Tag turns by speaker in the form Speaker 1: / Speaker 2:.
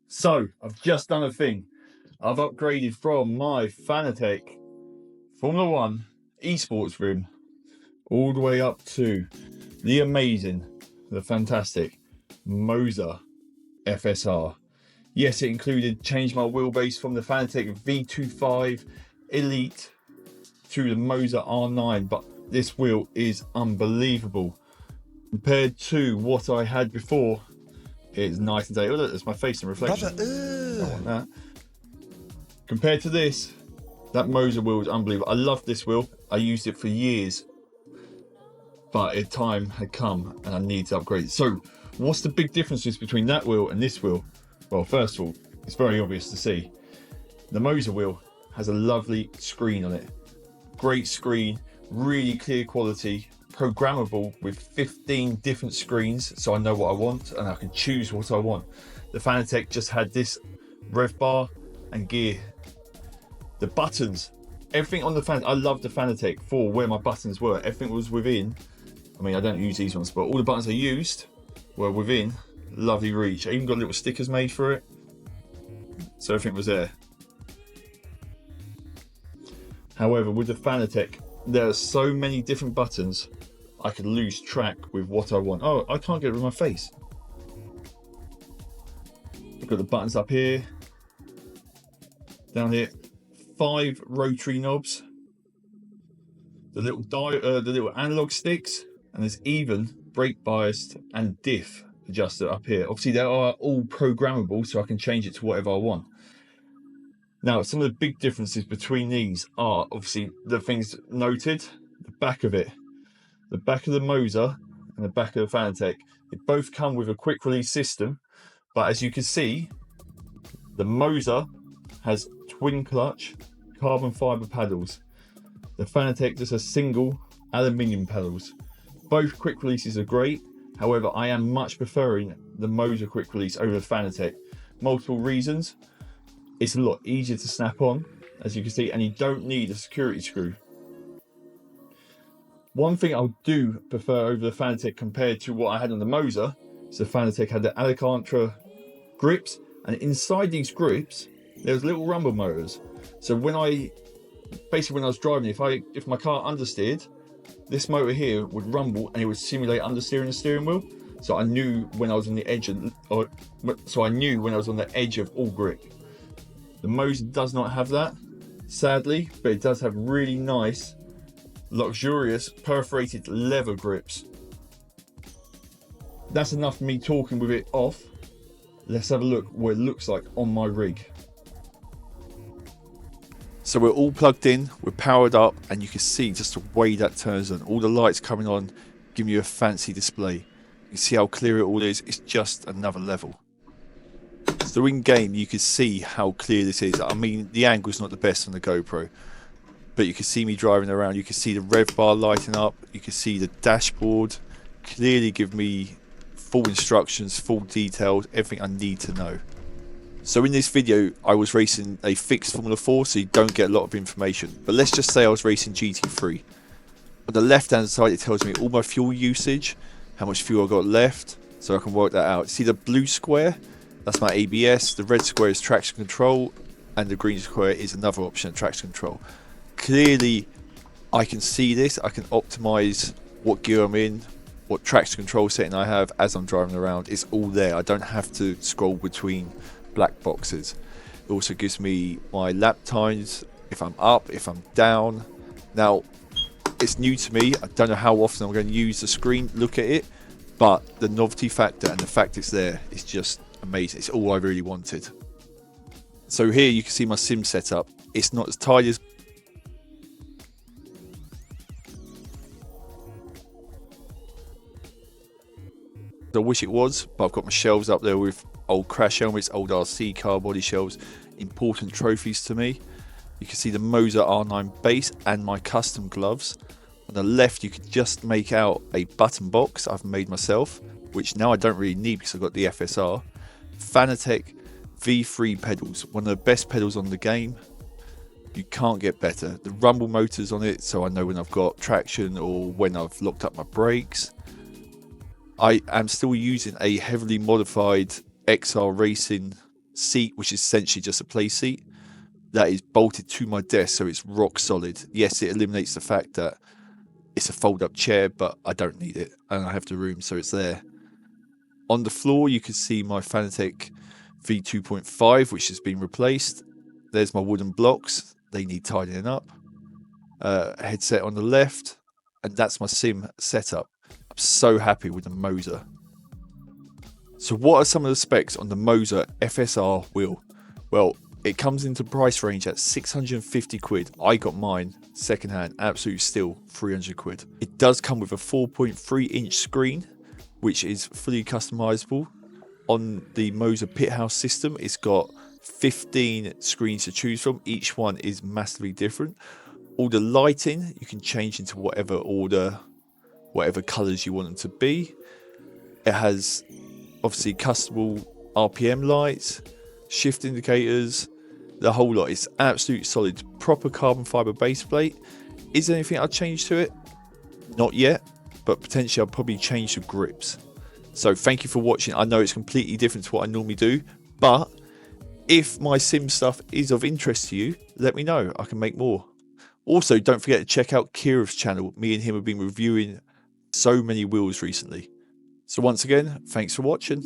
Speaker 1: So I've just done a thing. I've upgraded from my Fanatec Formula One esports room all the way up to the amazing, the fantastic Moza FSR. Yes, it included changed my wheelbase from the Fanatec V25 Elite to the Moza R9, but this wheel is unbelievable compared to what I had before. It's night and day. Oh, look, there's my face in reflection. Brother, I want that. Compared to this, that Moza wheel is unbelievable. I love this wheel. I used it for years, but a time had come and I need to upgrade it. So what's the big differences between that wheel and this wheel? Well, first of all, it's very obvious to see. The Moza wheel has a lovely screen on it. Great screen, really clear quality, programmable with 15 different screens, so I know what I want and I can choose what I want. The Fanatec just had this rev bar and gear. The buttons, everything on the Fanatec, I love the Fanatec for where my buttons were. Everything was within, I mean, I don't use these ones, but all the buttons I used were within lovely reach. I even got little stickers made for it, so everything was there. However, with the Fanatec, there are so many different buttons, I could lose track with what I want. Oh, I can't get it with my face. I've got the buttons up here, down here, 5 rotary knobs, the little analog sticks, and there's even brake biased and diff adjuster up here. Obviously, they are all programmable, so I can change it to whatever I want. Now, some of the big differences between these are obviously the things noted. The back of it, the back of the Moza and the back of the Fanatec, they both come with a quick release system, but as you can see, the Moza has twin clutch carbon fiber paddles. The Fanatec just has single aluminium paddles. Both quick releases are great, however I am much preferring the Moza quick release over the Fanatec. Multiple reasons. It's a lot easier to snap on, as you can see, and you don't need a security screw. One thing I do prefer over the Fanatec compared to what I had on the Moza is the Fanatec had the Alcantara grips, and inside these grips there's little rumble motors. So when I was driving, if my car understeered, this motor here would rumble and it would simulate understeering the steering wheel. So I knew when I was on the edge of all grip. The Moza does not have that, sadly, but it does have really nice, luxurious, perforated leather grips. That's enough for me talking with it off. Let's have a look what it looks like on my rig. So we're all plugged in, we're powered up, and you can see just the way that turns on. All the lights coming on, giving you a fancy display. You can see how clear it all is. It's just another level. So in game, you can see how clear this is. I mean, the angle's not the best on the GoPro, but you can see me driving around. You can see the rev bar lighting up. You can see the dashboard clearly give me full instructions, full details, everything I need to know. So in this video, I was racing a fixed Formula 4, so you don't get a lot of information. But let's just say I was racing GT3. On the left-hand side, it tells me all my fuel usage, how much fuel I got left, so I can work that out. See the blue square? That's my ABS. The red square is traction control, and the green square is another option, traction control. Clearly, I can see this. I can optimize what gear I'm in, what traction control setting I have as I'm driving around. It's all there. I don't have to scroll between black boxes. It also gives me my lap times, if I'm up, if I'm down. Now, it's new to me. I don't know how often I'm going to use the screen, look at it, but the novelty factor and the fact it's there is just amazing. It's all I really wanted. So here you can see my sim setup. It's not as tidy as I wish it was, but I've got my shelves up there with old crash helmets, old RC car body shelves, important trophies to me. You can see the Moza R9 base and my custom gloves. On the left you could just make out a button box I've made myself, which now I don't really need because I've got the FSR. Fanatec V3 pedals, one of the best pedals on the game. You can't get better. The rumble motors on it, so I know when I've got traction or when I've locked up my brakes. I am still using a heavily modified XR Racing
Speaker 2: seat, which is essentially just a play seat, that is bolted to my desk, so it's rock solid. Yes, it eliminates the fact that it's a fold-up chair, but I don't need it, and I have the room, so it's there. On the floor, you can see my Fanatec V2.5, which has been replaced. There's my wooden blocks. They need tidying up. Headset on the left, and that's my sim setup. I'm so happy with the Moza. So what are some of the specs on the Moza FSR wheel? Well, it comes into price range at 650 quid. I got mine secondhand, absolute steal, 300 quid. It does come with a 4.3 inch screen, which is fully customizable. On the Moza Pithouse system, it's got 15 screens to choose from. Each one is massively different. All the lighting you can change into whatever order, whatever colors you want them to be. It has obviously customable RPM lights, shift indicators, the whole lot. It's absolute solid, proper carbon fiber base plate. Is there anything I'd change to it? Not yet, but potentially I'll probably change the grips. So thank you for watching. I know it's completely different to what I normally do, but if my sim stuff is of interest to you, let me know. I can make more. Also, don't forget to check out Kira's channel. Me and him have been reviewing so many wheels recently. So once again, thanks for watching.